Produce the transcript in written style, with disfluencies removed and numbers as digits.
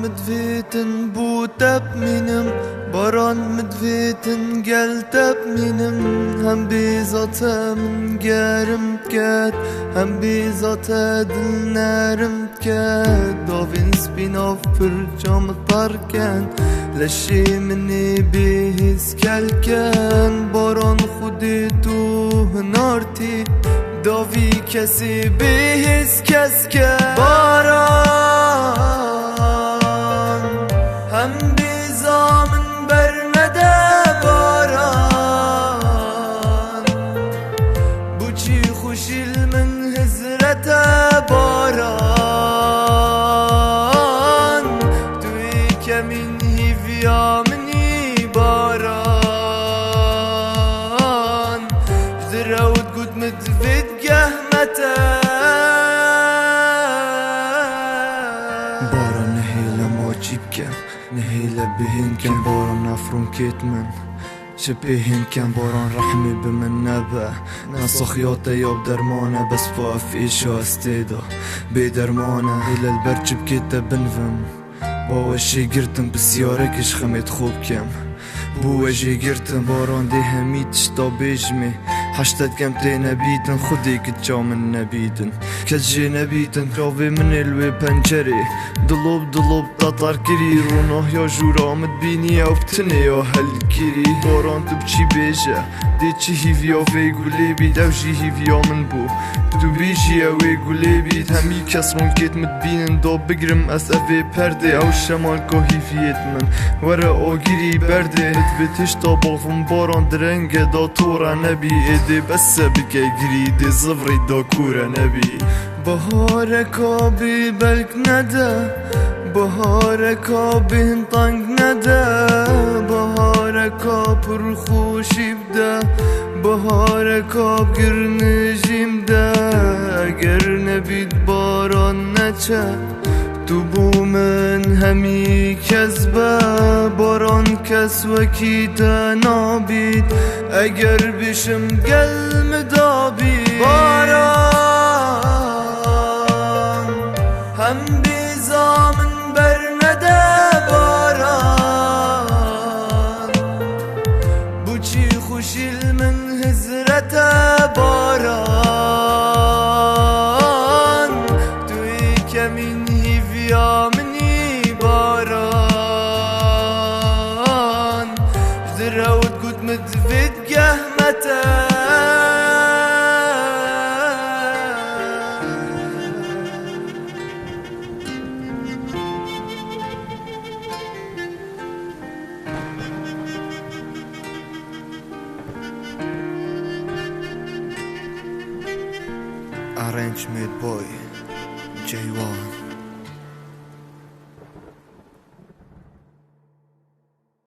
medveten botep minim Baran medveten geltep minim Hem bizate min gerim ket Hem bizate dinlerim ket Davin spinav pır camı tarken Leşi mini bihis kelken Baran khudi tu hınarti Davi kesi bihis keske Baran Hem bizamın bernede baran Bu çi hoş ilmin hizrete baran Tui kemin hivyamni baran Ziraut gut medved gehmete Baran nehile moçipken Nehile bihinken baran afrun ketmen شبيهن باران رحمي بمنبه نصخياته ياب درمانه بس فاف ايشو استيدا بدرمانه الى البرج بكيته بنفم باوشي قرتم بسياركش خميت خوب كم بوجي قرتم باران دي هميت شتا بيجمي حشتت كم تينا بيتن خدي كتجا من نبيتن كتجي نبيتن كراوي من الوي بنجري دلوب تطار كري روناه يا جورا مدبيني او بتني يا هالكري باران تبچي بيجا دي چي هيفيا في قلبي دوجي هيفيا من بو تو بيجي اوي قلبي همي كسرون كيت مدبينن دو بقرم اسفي پرده او شمال كو هيفيت من ورا اوگيري برده بتش تا باغم باران درنگ دا تورا نبي ايدي بس بكي قريدي زفري دا كورا نبي بهارك آبی بلک نده بهارك آبی هنطنگ نده بهارك آب خوشی بده بهارك آب گرنجیم ده اگر نبید باران نچه تو بو من همی کذبه باران کس وکی تنابید اگر بشم گلم دابید باران هم بیزامن برنده باران بو چی خوشیل من حضرت باران توی کمین هیویا منی باران زراود گود مدفید گهمته Arranged made boy J1